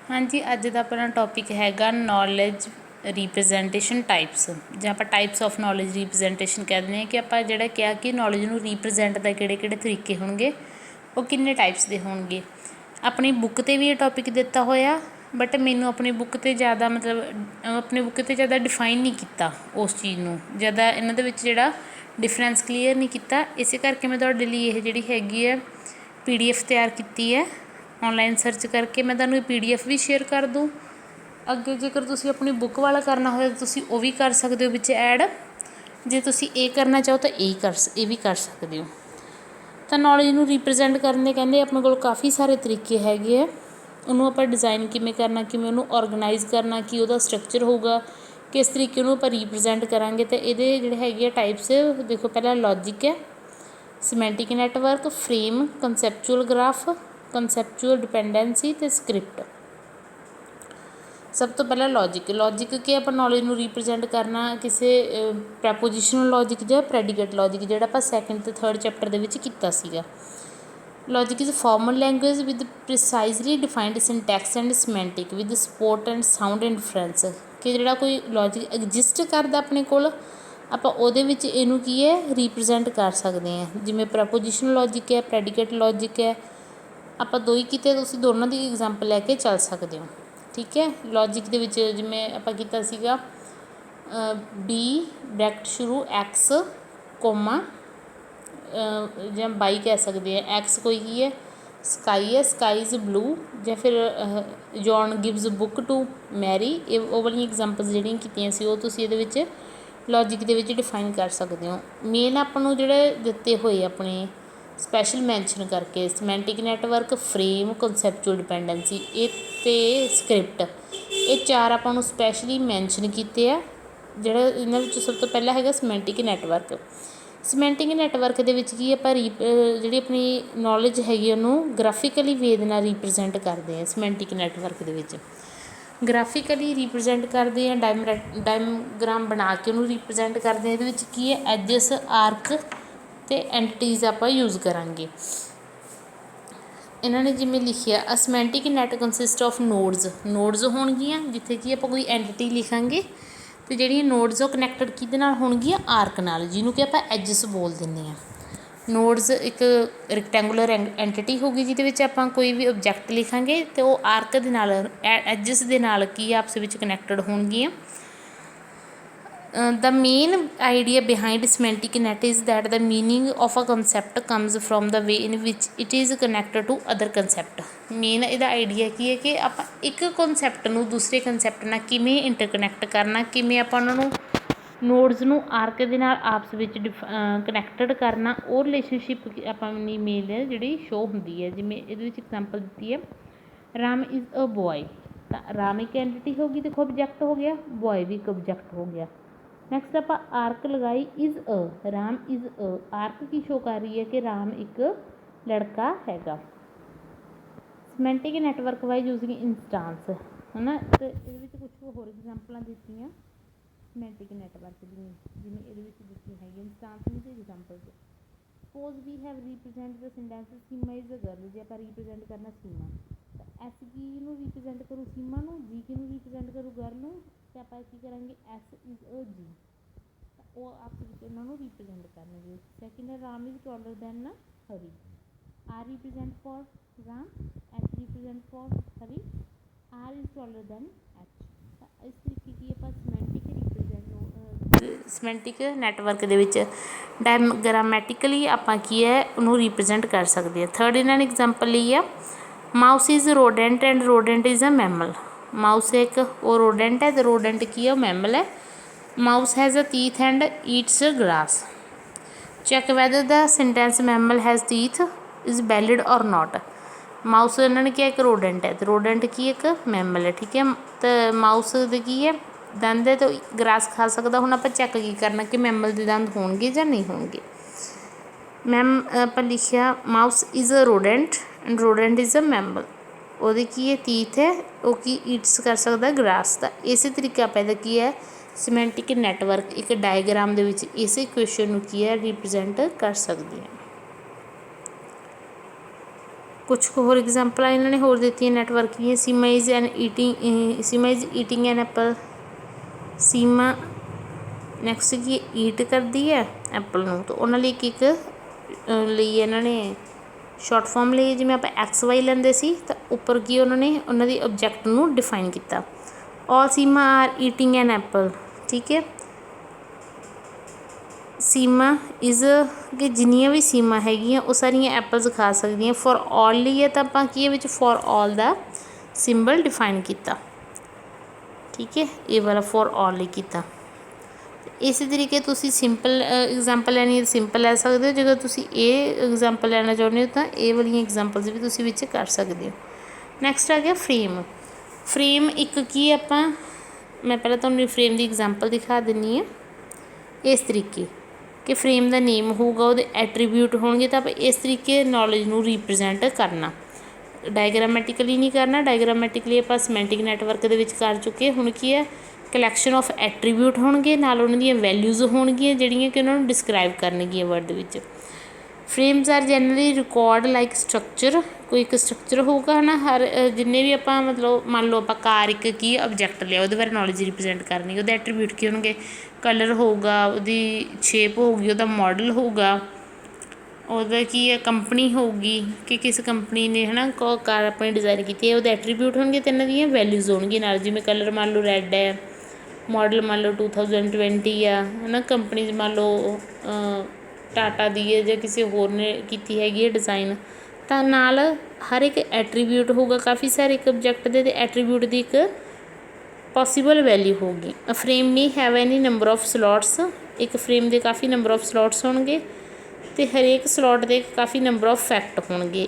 हाँ जी, अज का अपना टॉपिक हैगा नॉलेज रिप्रजेंटेशन टाइप्स, ਜਾਂ ਆਪਾਂ टाइप्स ऑफ नॉलेज रिप्रजेंटेशन कह ਦਿੰਦੇ ਹਾਂ कि ਆਪਾਂ ਜਿਹੜਾ ਕਿਹਾ कि नॉलेज ਨੂੰ रिप्रजेंट ਦਾ ਕਿਹੜੇ ਤਰੀਕੇ ਹੋਣਗੇ, ਉਹ ਕਿੰਨੇ टाइप्स ਦੇ ਹੋਣਗੇ। ਆਪਣੀ बुक ਤੇ भी ये टॉपिक ਦਿੱਤਾ ਹੋਇਆ, बट मैनू अपनी बुक ਤੇ ज़्यादा अपनी बुक ਤੇ ज़्यादा डिफाइन नहीं किया उस चीज़ ਨੂੰ, ज़्यादा इन्हां ਦੇ ਵਿੱਚ ਜਿਹੜਾ डिफरेंस क्लीयर नहीं किया। इस करके मैं ਤੁਹਾਡੇ ਲਈ ਇਹ ਜਿਹੜੀ ਹੈਗੀ है PDF तैयार की है ऑनलाइन सर्च करके। मैं तुहानूं PDF भी शेयर कर दूँ अगे, जेकर तुसीं अपनी बुक वाला करना हो तुसीं वो भी कर सकते हो विच ऐड, जे तुसीं ये करना चाहो तो ये भी कर सकते हो। तो नॉलेज नूं रिप्रजेंट करने कहंदे अपने कोल काफ़ी सारे तरीके हैगे आ। उन्होंने आपां डिज़ाइन किवें करना, किवें उन्होंने ऑर्गेनाइज करना, कि उहदा स्ट्रक्चर होगा, किस तरीके उन्होंने आपां रिप्रजेंट करांगे। तो ये जिहड़े हैगे टाइप्स देखो, पहला लॉजिक है, semantic network, frame, conceptual graph, conceptual dependency ते स्क्रिप्ट। सब तो पहला लॉजिक कि आप नॉलेज नूं रिप्रजेंट करना किसी प्रैपोजिशनल लॉजिक या प्रैडिकेट लॉजिक, जिहड़ा आपां सैकेंड ते थर्ड चैप्टर दे विच कीता सीगा। Logic is formal language with precisely defined syntax and semantic with support and sound indifference, कि जिहड़ा कोई लॉजिक एग्जिस्ट करदा अपने कोल, आपां उहदे विच इहनूं की है रिप्रजेंट कर सकते हैं। जिवें प्रैपोजिशनल लॉजिक है, प्रैडिकेट लॉजिक है, ਆਪਾਂ ਦੋ ਹੀ ਕੀਤੇ, ਤੁਸੀਂ ਦੋਨਾਂ ਦੀ एग्जाम्पल लैके चल सकते हो। ठीक है, लॉजिक ਦੇ ਵਿੱਚ ਜਿਵੇਂ ਆਪਾਂ ਕੀਤਾ ਸੀਗਾ बी ब्रैकेट शुरू एक्स कोमा ਜਾਂ बाई कह सकते हैं। एक्स कोई की है स्काई है, स्काई इज़ ब्लू, ਜਾਂ फिर John gives book to Mary. ਇਹ ਉਹ ਵਾਲੀਆਂ एग्जाम्पल्स ਜਿਹੜੀਆਂ ਕੀਤੀਆਂ ਸੀ ਉਹ ਤੁਸੀਂ ਇਹਦੇ ਵਿੱਚ लॉजिक ਦੇ ਵਿੱਚ डिफाइन कर सकते हो। मेन ਆਪਾਂ ਨੂੰ ਜਿਹੜੇ ਦਿੱਤੇ ਹੋਏ ਆਪਣੇ स्पैशल मैंशन करके सिमेंटिक नैटवर्क, फ्रेम, कंसैप्चुअल डिपेंडेंसी ते स्क्रिप्ट, ये चार आपां स्पैशली मैंशन किए हैं। जिहड़ा इन्हां विच सब तो पहला है सिमेंटिक नैटवर्क। सिमेंटिक नैटवर्क दे विच की आपां जिहड़ी अपनी नॉलेज हैगी उहनूं ग्राफिकली वे दे नाल रिप्रजेंट करते हैं। सिमेंटिक नैटवर्क दे विच ग्राफिकली रिप्रजेंट करते हैं, डायग्राम बना के उन्होंने रिप्रजेंट करते हैं। ये की है एजिस, आर्क ਤੇ ਐਂਟੀਟੀਜ਼ ਆਪਾਂ यूज़ करांगे। इन्होंने जिमें लिखिया असमैंटिक नैट कंसिस्ट ऑफ नोड्स होणगियां, जिथे कि आप कोई एंटिटी लिखांगे तो जिहड़ियां नोड्स वो कनैक्टड किहदे नाल होणगियां, आर्क नाल, जिन्हों कि आप एजिस बोल दिंदे आ। नोड्स एक रिकटैंगूलर एंटिटी होगी जिहदे विच आपां कोई भी ऑब्जैक्ट लिखांगे तो वो आर्क दे नाल, एजिस दे नाल की आपस विच connected होणगियां। The main idea behind semantic net is that the meaning of a concept comes from the way in which it is connected to other concept। Main इहदा आइडिया की है कि आप एक कॉन्सैप्ट नूं दूसरे कॉन्सैप्ट नाल किवें इंटरकनैक्ट करना, किवें आपां उन्हां नूं नोड्स नूं आर्क दे नाल आपस विच कनैक्टड करना, और रिलेशनशिप अपनी मेन जिहड़ी शो हुंदी है। जिवें इहदे विच एग्जाम्पल दित्ती है राम इज़ अ बॉय, तो राम एक एंटिटी होगी, देखो ऑब्जैक्ट हो गया, बॉय भी एक ऑब्जैक्ट हो गया। नैक्सट आप आर्क लगाई is a, Ram is a, arc की शो कर रही है कि राम एक लड़का हैगा। Semantic network wise using instance है ना, तो ये कुछ होर एग्जाम्पल दित्तियां सिमेंटिक नैटवर्क दी, जिवें ये दित्ती है इंस्टांस में example. Suppose we have represent the sentence Seema is a girl, जे आप रिप्रजेंट करना सीमा, तो एस की रिप्रजेंट करूँ सीमा नूं, जी की रिप्रजेंट करूँ गर्ल नूं, तो आप की करांगे एस इज़ अ जी, वो आप उन्होंने रिप्रजेंट करने। सैकेंड है Ram is taller than Hari, R represent for Ram, H represent for Hari, R is taller than H. इस तरीके की आप सिमेंटिक नैटवर्क दे विच डायग्रामैटिकली आपां की है उन्होंने रिप्रजेंट कर सकते हैं। थर्ड इन्होंने एग्जाम्पल ली है mouse is rodent and rodent is a mammal. Mouse एक वो रोडेंट है, तो रोडेंट की है मैमल है। Mouse has a teeth and eats grass. Check whether the sentence mammal has teeth is valid और नॉट। माउस इन्होंने क्या एक रोडेंट है, तो रोडेंट की एक मैमल है। ठीक है, तो माउस दे की है दंद है, तो ग्रास खा सकता। हुण आपां चैक की करना कि मैमल के दंद होणगे जां नहीं होणगे। मैम आपां लिखिया mouse is a rodent and rodent is a mammal, ਉਹਦੀ ਕੀ ਹੈ टीथ है, वो की ईट्स कर सकता ग्रास। तो इस तरीके आप की है सिमेंटिक नैटवर्क एक डायग्राम दे विच इस इक्वेशन की है रिप्रजेंट कर सकते हैं। कुछ होर एग्जाम्पल इन्होंने होर दित्तियां network the. Seema is eating an Apple. Seema next की ईट करती है एप्पल नूं, तो उन्होंने लिए एक ਲਈ इन्होंने शॉर्ट फॉर्म ਲਈ जिवें आपां XY लैंदे सी तां उपर की उन्होंने उन्होंने ऑब्जैक्ट नूं डिफाइन किया। All Seema are eating an apple, ठीक है। सीमा इज़ कि जिन्नियां भी सीमा हैगियां वो सारियां एप्पल्स खा सकदियां। फॉर ऑल ਲਈ है तो आपां की विच फॉर ऑल दा सिंबल डिफाइन किया, ठीक है। ये वाला फॉर ऑल ਲਈ किया। इस तरीके तुसी सिंपल एग्जाम्पल लैनी है सिंपल लै सकते हो। जो तुसी ये एग्जाम्पल लैना चाहुंदे हो तो ये वाली एग्जाम्पल्स भी तुसी विच कर सकते हो। नैक्सट आ गया फ्रेम। फ्रेम एक की आपां मैं पहले तुहानूं फ्रेम की एग्जाम्पल दिखा दिंदी हाँ। इस तरीके कि फ्रेम का नेम होगा, वो एट्रीब्यूट होंगे, तो आप इस तरीके नॉलेज नूं रिप्रजेंट करना। डायग्रामैटिकली नहीं करना, डायग्रामैटिकली आप सिमेंटिक नैटवर्क दे विच कर चुके। हुण की है कलैक्शन ऑफ एट्रीब्यूट होणगे, नाल उन्हां दी वैल्यूज़ होणगियां जिहड़ियां कि उन्हां नूं डिस्क्राइब करनगियां वर्ड विच। Frames are generally record like structure, कोई एक स्ट्रक्चर होगा है ना। हर जिन्ने भी आप मतलब मान लो आप कार एक की ऑब्जैक्ट लिया, वो बारे नॉलेज रिप्रजेंट करनी, वो एट्रीब्यूट की होंगे, कलर होगा, वो शेप होगी, वो मॉडल होगा, ਉਹਦਾ ਕੀ ਹੈ ਕੰਪਨੀ ਹੋਊਗੀ ਕਿ ਕਿਸ ਕੰਪਨੀ ਨੇ ਹੈ ਨਾ ਕਾਰ ਆਪਣੀ ਡਿਜ਼ਾਈਨ ਕੀਤੀ ਹੈ, ਉਹਦੇ ਐਟਰੀਬਿਊਟ ਹੋਣਗੇ ਅਤੇ ਇਹਨਾਂ ਦੀਆਂ ਵੈਲਿਊਜ਼ ਹੋਣਗੀਆਂ ਨਾਲ। ਜਿਵੇਂ ਕਲਰ ਮੰਨ ਲਓ ਰੈੱਡ ਹੈ, ਮਾਡਲ ਮੰਨ ਲਓ 2020 ਆ ਹੈ ਨਾ, ਕੰਪਨੀ ਮੰਨ ਲਓ ਟਾਟਾ ਦੀ ਹੈ ਜਾਂ ਕਿਸੇ ਹੋਰ ਨੇ ਕੀਤੀ ਹੈਗੀ ਹੈ ਡਿਜ਼ਾਈਨ, ਤਾਂ ਨਾਲ ਹਰ ਇੱਕ ਐਟਰੀਬਿਊਟ ਹੋਊਗਾ ਕਾਫੀ ਸਾਰੇ ਇੱਕ ਆਬਜੈਕਟ ਦੇ, ਅਤੇ ਐਟਰੀਬਿਊਟ ਦੀ ਇੱਕ ਪੋਸੀਬਲ ਵੈਲਿਊ ਹੋਊਗੀ। Frame me have any number of slots, ਇੱਕ ਫਰੇਮ ਦੇ ਕਾਫੀ ਨੰਬਰ ਆਫ ਸਲੋਟਸ ਹੋਣਗੇ, तो हरेक स्लॉट के काफ़ी नंबर ऑफ फैक्ट होंगे।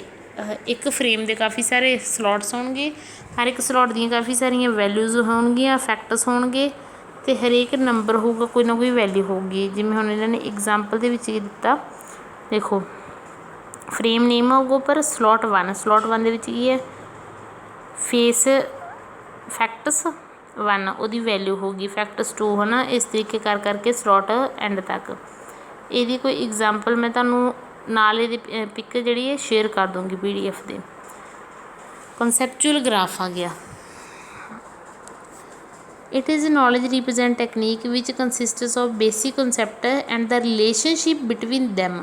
एक फ्रेम के काफ़ी सारे स्लॉट्स होंगे, हर एक स्लॉट दी काफ़ी सारिया वैल्यूज़ होणगियां, फैक्ट्स होंगे, तो हरेक नंबर होगा, कोई ना कोई वैल्यू होगी। जिवें हुण इन्होंने एग्जाम्पल के विच दिता, देखो फ्रेम नेम होगा पर स्लॉट 1 दे विच की है फेस फैक्ट्स 1 वो वैल्यू होगी, फैक्ट्स 2 है ना। इस तरीके कर करके स्लॉट एंड तक। ਇਹਦੀ कोई एग्जाम्पल मैं ਤੁਹਾਨੂੰ ਨਾਲ ਇਹਦੀ पिक ਜਿਹੜੀ है शेयर कर दूँगी PDF ਦੇ। कॉन्सैप्चुअल ग्राफ आ गया। It is knowledge represent technique which consists of basic concept and the relationship between them.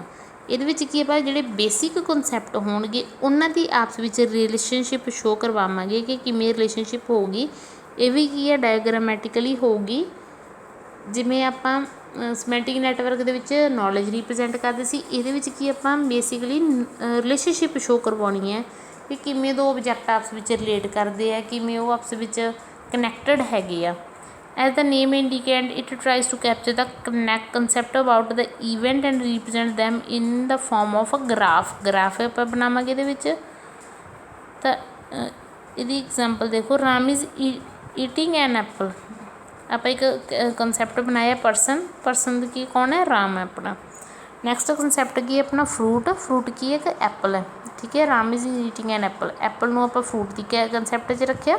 ਇਹਦੇ ਵਿੱਚ ਕੀ ਆਪਾਂ ਜਿਹੜੇ ਬੇਸਿਕ ਕਨਸੈਪਟ ਹੋਣਗੇ ਉਹਨਾਂ ਦੀ ਆਪਸ ਵਿੱਚ ਰਿਲੇਸ਼ਨਸ਼ਿਪ ਸ਼ੋ ਕਰਵਾਵਾਂਗੇ ਕਿ ਕਿਵੇਂ ਰਿਲੇਸ਼ਨਸ਼ਿਪ ਹੋਊਗੀ। ਇਹ ਵੀ ਕੀ ਹੈ ਡਾਇਗਰਾਮੈਟਿਕਲੀ ਹੋਊਗੀ। ਜਿਵੇਂ ਆਪਾਂ ਸਮੈਂਟਿਕ ਨੈਟਵਰਕ ਦੇ ਵਿੱਚ ਨੌਲੇਜ ਰਿਪਰਜੈਂਟ ਕਰਦੇ ਸੀ, ਇਹਦੇ ਵਿੱਚ ਕੀ ਆਪਾਂ ਬੇਸਿਕਲੀ ਰਿਲੇਸ਼ਨਸ਼ਿਪ ਸ਼ੋ ਕਰਵਾਉਣੀ ਹੈ ਕਿ ਕਿਵੇਂ ਦੋ ਆਬਜੈਕਟ ਆਪਸ ਵਿੱਚ ਰਿਲੇਟ ਕਰਦੇ ਆ, ਕਿਵੇਂ ਉਹ ਆਪਸ ਵਿੱਚ ਕਨੈਕਟਡ ਹੈਗੇ ਆ। As the name indicate it tries to capture the concept about the event and represent them in the form of a graph ਆਪਾਂ ਬਣਾਵਾਂਗੇ ਇਹਦੇ ਵਿੱਚ। ਤਾਂ ਇਹਦੀ ਐਗਜ਼ਾਮਪਲ ਦੇਖੋ, Ram is eating an apple. आप एक कंसैप्ट बनाया पर्सन की कौन है, राम है अपना। नैक्सट कंसैप्ट की है अपना फ्रूट की एक एप्पल है, ठीक है। Ram is eating an Apple नूं आपां फ्रूट की कंसैप्ट च रखिया,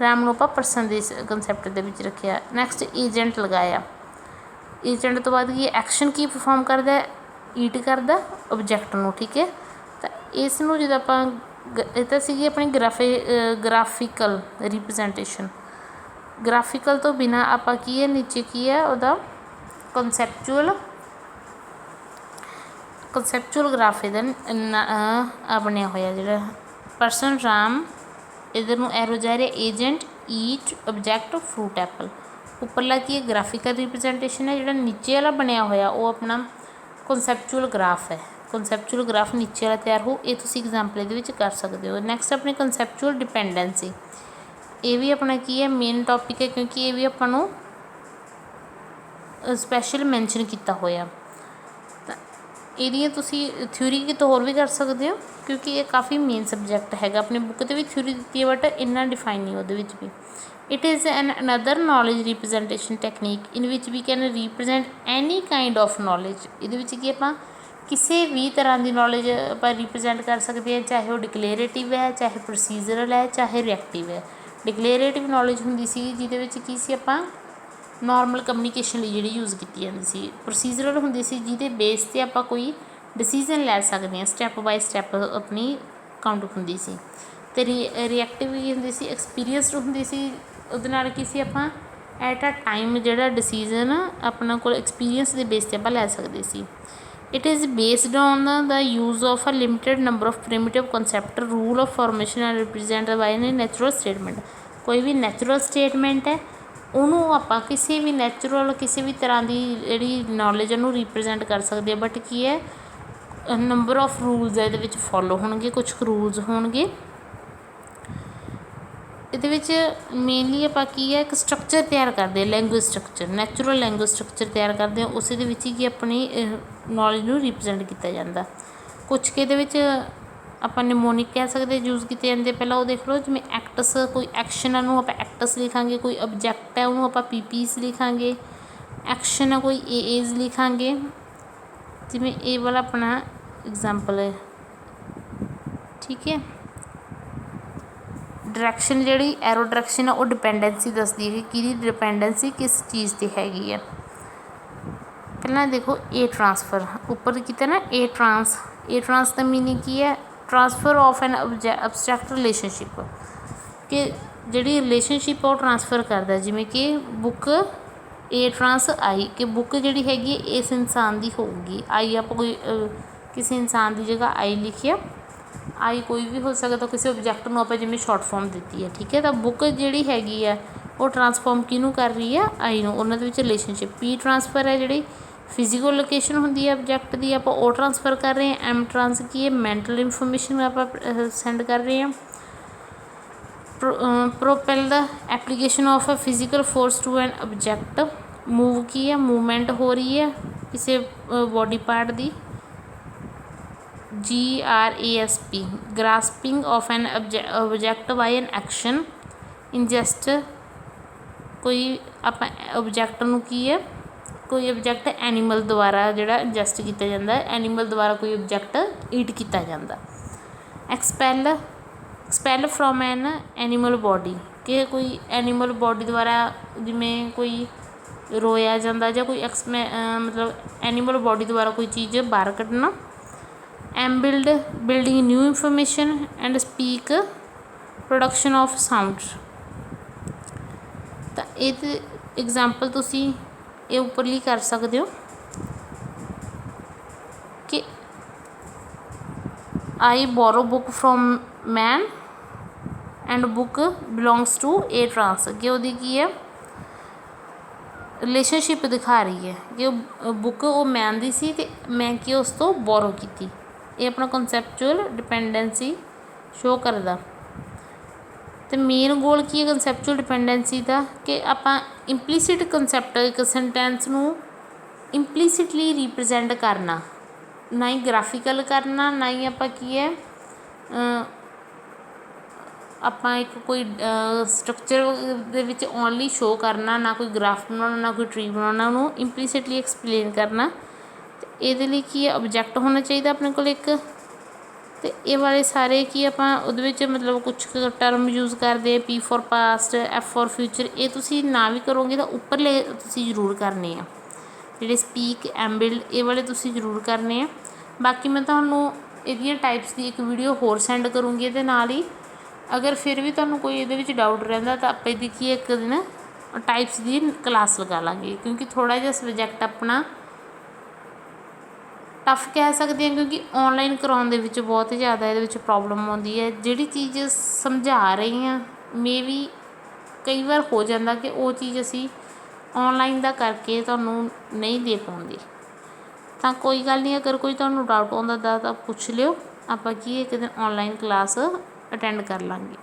राम नूं आपां पर्सन के कंसैप्ट दे विच रखिया। नैक्सट एजेंट लगाया, एजेंट तो बाद की एक्शन की परफॉर्म करता है, ईट करता ऑबजैक्ट नूं, ठीक है। तो इस नूं जदों आपां ये तां सीगी अपनी ग्राफिकल रिप्रजेंटेशन। ग्राफिकल तो बिना आप की है नीचे की है वह कंसैप्चुअल ग्राफ इधर बनया होया जो पर्सन राम, इधर नूं एरो जा रहा एजेंट ईट ऑबजैक्ट फ्रूट एप्पल। उपरला की ग्राफिकल रिप्रजेंटेशन है, जो नीचे वाला बनया होया वो अपना कंसैप्चुअल ग्राफ है। कंसैप्चुअल ग्राफ नीचे वाला तैयार हो, ये तुसीं एग्जाम्पल दे विच कर सकते हो। नैक्सट अपनी कंसैप्चुअल डिपेंडेंसी, ये भी अपना की है मेन टॉपिक है क्योंकि ये भी अपन स्पैशल मैंशन किया होया। तो ये थ्योरी तो होर भी कर सकते हो क्योंकि ये काफ़ी मेन सबजैक्ट है। अपनी बुक से भी थ्योरी दी है बट इन्ना डिफाइन नहीं वो भी। It is an another knowledge representation technique in which we can represent any kind of knowledge. ये आप किसी भी तरह की नॉलेज आप रिप्रजेंट कर सकते हैं, चाहे वो डिकलेरेटिव है, चाहे प्रोसीजरल है, चाहे रिएक्टिव है। डिकलेरेटिव नॉलेज होंदी सी जिहदे विच की सी आपां नॉर्मल कम्यूनीकेशन लई जिहड़ी यूज़ कीती जांदी सी। प्रोसीजरल होंदी सी जिहदे बेस ते आपां कोई डिसीजन लै सकदे हां, स्टैप बाय स्टैप अपनी ਕਾਊਂਟ ਹੁੰਦੀ ਸੀ। ਅਤੇ ਰਿਐਕਟਿਵ ਕੀ ਹੁੰਦੀ ਸੀ, ਐਕਸਪੀਰੀਅੰਸਡ ਹੁੰਦੀ ਸੀ। ਉਹਦੇ ਨਾਲ ਕੀ ਸੀ, ਆਪਾਂ ਐਟ ਅ ਟਾਈਮ ਜਿਹੜਾ ਡਿਸੀਜ਼ਨ ਆਪਣਾ ਕੋਲ ਐਕਸਪੀਰੀਅੰਸ ਦੇ ਬੇਸ 'ਤੇ ਆਪਾਂ ਲੈ ਸਕਦੇ ਸੀ। It is based on the use of a limited number of primitive concept rule of formation and represent by the natural statement. ਕੋਈ ਵੀ ਨੈਚੁਰਲ ਸਟੇਟਮੈਂਟ ਹੈ ਉਹਨੂੰ ਆਪਾਂ ਕਿਸੇ ਵੀ ਕਿਸੇ ਵੀ ਤਰ੍ਹਾਂ ਦੀ ਜਿਹੜੀ ਨੌਲੇਜ ਉਹਨੂੰ ਰਿਪਰੈਜ਼ੈਂਟ ਕਰ ਸਕਦੇ ਹਾਂ। ਬਟ ਕੀ ਹੈ, ਨੰਬਰ ਆਫ ਰੂਲਸ ਇਹਦੇ ਵਿੱਚ ਫੋਲੋ ਹੋਣਗੇ, ਕੁਛ ਕੁ ਰੂਲਸ ਹੋਣਗੇ। ਇਹਦੇ ਵਿੱਚ ਮੇਨਲੀ ਆਪਾਂ ਕੀ ਹੈ, ਇੱਕ ਸਟਰਕਚਰ ਤਿਆਰ ਕਰਦੇ ਹਾਂ, language structure, natural language structure ਤਿਆਰ ਕਰਦੇ ਹਾਂ। ਉਸ ਦੇ ਵਿੱਚ ਹੀ ਕੀ ਆਪਣੀ ਨੌਲੇਜ ਨੂੰ ਰਿਪਰੈਜ਼ੈਂਟ ਕੀਤਾ ਜਾਂਦਾ। ਕੁਛ ਕੁ ਇਹਦੇ ਵਿੱਚ ਆਪਾਂ ਨਿਮੋਨਿਕ ਕਹਿ ਸਕਦੇ ਯੂਜ਼ ਕੀਤੇ ਜਾਂਦੇ। ਪਹਿਲਾਂ ਉਹ ਦੇਖ ਲਓ, ਜਿਵੇਂ ਐਕਟਸ, ਕੋਈ ਐਕਸ਼ਨ ਆ ਉਹਨੂੰ ਆਪਾਂ ਐਕਟਸ ਲਿਖਾਂਗੇ, ਕੋਈ ਆਬਜੈਕਟ ਹੈ ਉਹਨੂੰ ਆਪਾਂ ਪੀਪੀਸ ਲਿਖਾਂਗੇ, ਐਕਸ਼ਨ ਆ ਕੋਈ ਏਜ਼ ਲਿਖਾਂਗੇ। ਜਿਵੇਂ ਇਹ ਵਾਲਾ ਆਪਣਾ ਐਗਜ਼ਾਮਪਲ ਹੈ, ਠੀਕ ਹੈ। ਡਾਇਰੈਕਸ਼ਨ ਜਿਹੜੀ ਐਰੋ ਡਾਇਰੈਕਸ਼ਨ ਆ ਉਹ ਡਿਪੈਂਡੈਂਸੀ ਦੱਸਦੀ ਹੈ ਕਿ ਕਿਹਦੀ ਡਿਪੈਂਡੈਂਸੀ ਕਿਸ ਚੀਜ਼ 'ਤੇ ਹੈਗੀ ਹੈ। ਪਹਿਲਾਂ ਦੇਖੋ ਏ ਟਰਾਂਸਫਰ ਉੱਪਰ ਕੀਤਾ ਨਾ, ਏ ਟਰਾਂਸ ਦਾ ਮੀਨਿੰਗ ਕੀ ਹੈ, ਟਰਾਂਸਫਰ ਆਫ ਐਨ ਅਬਸਟਰੈਕਟ ਰਿਲੇਸ਼ਨਸ਼ਿਪ, ਕਿ ਜਿਹੜੀ ਰਿਲੇਸ਼ਨਸ਼ਿਪ ਆ ਉਹ ਟਰਾਂਸਫਰ ਕਰਦਾ। ਜਿਵੇਂ ਕਿ ਬੁੱਕ ਏ ਟਰਾਂਸ ਆਈ, ਕਿ ਬੁੱਕ ਜਿਹੜੀ ਹੈਗੀ ਇਸ ਇਨਸਾਨ ਦੀ ਹੋਊਗੀ। ਆਈ ਆਪਾਂ ਕੋਈ ਕਿਸੇ ਇਨਸਾਨ ਦੀ ਜਗ੍ਹਾ ਆਈ ਲਿਖਿਆ, ਆਈ ਕੋਈ ਵੀ ਹੋ ਸਕਦਾ, ਕਿਸੇ ਓਬਜੈਕਟ ਨੂੰ ਆਪਾਂ ਜਿਵੇਂ ਸ਼ੋਰਟ ਫੋਰਮ ਦਿੱਤੀ ਹੈ, ਠੀਕ ਹੈ। ਤਾਂ ਬੁੱਕ ਜਿਹੜੀ ਹੈਗੀ ਆ ਉਹ ਟਰਾਂਸਫੋਰਮ ਕਿਹਨੂੰ ਕਰ ਰਹੀ ਆ, ਆਈ ਨੂੰ। ਉਹਨਾਂ ਦੇ ਵਿੱਚ ਰਿਲੇਸ਼ਨਸ਼ਿਪ। ਪੀ ਟਰਾਂਸਫਰ ਹੈ ਜਿਹੜੀ ਫਿਜ਼ੀਕਲ ਲੋਕੇਸ਼ਨ ਹੁੰਦੀ ਹੈ ਆਬਜੈਕਟ ਦੀ, ਆਪਾਂ ਉਹ ਟਰਾਂਸਫਰ ਕਰ ਰਹੇ ਹਾਂ। ਐਮ ਟਰਾਂਸ ਕੀ ਹੈ, ਮੈਂਟਲ ਇਨਫੋਰਮੇਸ਼ਨ ਆਪਾਂ ਸੈਂਡ ਕਰ ਰਹੇ ਹਾਂ। Propel the application of a physical force to an object. Move ਕੀ ਹੈ, ਮੂਵਮੈਂਟ ਹੋ ਰਹੀ ਹੈ ਕਿਸੇ ਬੋਡੀ ਪਾਰਟ ਦੀ। GRASP grasping of an object by an action. Ingest ਕੋਈ ਆਪਾਂ ਆਬਜੈਕਟ ਨੂੰ ਕੀ ਹੈ, ਕੋਈ ਆਬਜੈਕਟ ਐਨੀਮਲ ਦੁਆਰਾ ਜਿਹੜਾ ਇੰਜੈਸਟ ਕੀਤਾ ਜਾਂਦਾ, ਐਨੀਮਲ ਦੁਆਰਾ ਕੋਈ ਆਬਜੈਕਟ ਈਟ ਕੀਤਾ ਜਾਂਦਾ। Expel from N animal body, ਕਿ ਕੋਈ ਐਨੀਮਲ ਬੋਡੀ ਦੁਆਰਾ ਜਿਵੇਂ ਕੋਈ ਰੋਇਆ ਜਾਂਦਾ ਜਾਂ ਕੋਈ ਮਤਲਬ ਐਨੀਮਲ ਬੋਡੀ ਦੁਆਰਾ ਕੋਈ ਚੀਜ਼ ਬਾਹਰ ਕੱਢਣਾ। Building new information and speak production of sound. ਤਾਂ ਇਹ ਐਗਜ਼ਾਮਪਲ ਤੁਸੀਂ ਇਹ ਉੱਪਰਲੀ ਕਰ ਸਕਦੇ ਹੋ ਕਿ I borrow book from man and book belongs to a trans, ਕਿ ਉਹਦੀ ਕੀ ਹੈ ਰਿਲੇਸ਼ਨਸ਼ਿਪ ਦਿਖਾ ਰਹੀ ਹੈ ਕਿ ਉਹ ਬੁੱਕ ਉਹ ਮੈਨ ਦੀ ਸੀ ਅਤੇ ਮੈਂ ਕੀ ਉਸ ਤੋਂ ਬੋਰੋ ਕੀਤੀ। ਇਹ ਆਪਣਾ ਕਨਸੈਪਚੁਅਲ ਡਿਪੈਂਡੈਂਸੀ ਸ਼ੋ ਕਰਦਾ। ਅਤੇ ਮੇਨ ਗੋਲ ਕੀ ਹੈ ਕਨਸੈਪਚੁਅਲ ਡਿਪੈਂਡੈਂਸੀ ਦਾ, ਕਿ ਆਪਾਂ ਇੰਪਲੀਸਿਟ ਕੰਸੈਪਟ ਇੱਕ ਸੈਂਟੈਂਸ ਨੂੰ ਇੰਪਲੀਸਿਟਲੀ ਰਿਪਰਜੈਂਟ ਕਰਨਾ, ਨਾ ਹੀ ਗ੍ਰਾਫੀਕਲ ਕਰਨਾ, ਨਾ ਹੀ ਆਪਾਂ ਕੀ ਹੈ ਆਪਾਂ ਇੱਕ ਕੋਈ ਸਟਰਕਚਰ ਦੇ ਵਿੱਚ ਓਨਲੀ ਸ਼ੋ ਕਰਨਾ, ਨਾ ਕੋਈ ਗ੍ਰਾਫ ਬਣਾਉਣਾ, ਨਾ ਕੋਈ ਟਰੀ ਬਣਾਉਣਾ, ਉਹਨੂੰ ਇੰਪਲੀਸਿਟਲੀ ਐਕਸਪਲੇਨ ਕਰਨਾ। ਅਤੇ ਇਹਦੇ ਲਈ ਕੀ ਹੈ ਆਬਜੈਕਟ ਹੋਣਾ ਚਾਹੀਦਾ ਆਪਣੇ ਕੋਲ ਇੱਕ। ਅਤੇ ਇਹ ਵਾਲੇ ਸਾਰੇ ਕੀ ਆਪਾਂ ਉਹਦੇ ਵਿੱਚ ਮਤਲਬ ਕੁਛ ਕੁ ਟਰਮ ਯੂਜ਼ ਕਰਦੇ, P for past, F for future. ਇਹ ਤੁਸੀਂ ਨਾ ਵੀ ਕਰੋਗੇ ਤਾਂ ਉੱਪਰਲੇ ਤੁਸੀਂ ਜ਼ਰੂਰ ਕਰਨੇ ਆ, ਜਿਹੜੇ ਸਪੀਕ, ਐਮਬਿਲਡ, ਇਹ ਵਾਲੇ ਤੁਸੀਂ ਜ਼ਰੂਰ ਕਰਨੇ ਆ। ਬਾਕੀ ਮੈਂ ਤੁਹਾਨੂੰ ਇਹਦੀਆਂ ਟਾਈਪਸ ਦੀ ਇੱਕ ਵੀਡੀਓ ਹੋਰ ਸੈਂਡ ਕਰੂੰਗੀ ਇਹਦੇ ਨਾਲ ਹੀ। ਅਗਰ ਫਿਰ ਵੀ ਤੁਹਾਨੂੰ ਕੋਈ ਇਹਦੇ ਵਿੱਚ ਡਾਊਟ ਰਹਿੰਦਾ ਤਾਂ ਆਪਾਂ ਇਹਦੀ ਕੀ ਇੱਕ ਦਿਨ ਟਾਈਪਸ ਦੀ ਕਲਾਸ ਲਗਾ ਲਾਂਗੇ, ਕਿਉਂਕਿ ਥੋੜ੍ਹਾ ਜਿਹਾ ਸਬਜੈਕਟ ਆਪਣਾ ਟਫ ਕਹਿ ਸਕਦੇ ਹਾਂ, ਕਿਉਂਕਿ ਔਨਲਾਈਨ ਕਰਾਉਣ ਦੇ ਵਿੱਚ ਬਹੁਤ ਜ਼ਿਆਦਾ ਇਹਦੇ ਵਿੱਚ ਪ੍ਰੋਬਲਮ ਆਉਂਦੀ ਹੈ। ਜਿਹੜੀ ਚੀਜ਼ ਸਮਝਾ ਰਹੀ ਹਾਂ ਮੇ ਵੀ ਕਈ ਵਾਰ ਹੋ ਜਾਂਦਾ ਕਿ ਉਹ ਚੀਜ਼ ਅਸੀਂ ਔਨਲਾਈਨ ਦਾ ਕਰਕੇ ਤੁਹਾਨੂੰ ਨਹੀਂ ਦੇ ਪਾਉਂਦੇ। ਤਾਂ ਕੋਈ ਗੱਲ ਨਹੀਂ, ਅਗਰ ਕੋਈ ਤੁਹਾਨੂੰ ਡਾਊਟ ਆਉਂਦਾ ਤਾਂ ਪੁੱਛ ਲਿਓ, ਆਪਾਂ ਕੀ ਇੱਕ ਦਿਨ ਔਨਲਾਈਨ ਕਲਾਸ ਅਟੈਂਡ ਕਰ ਲਾਂਗੇ।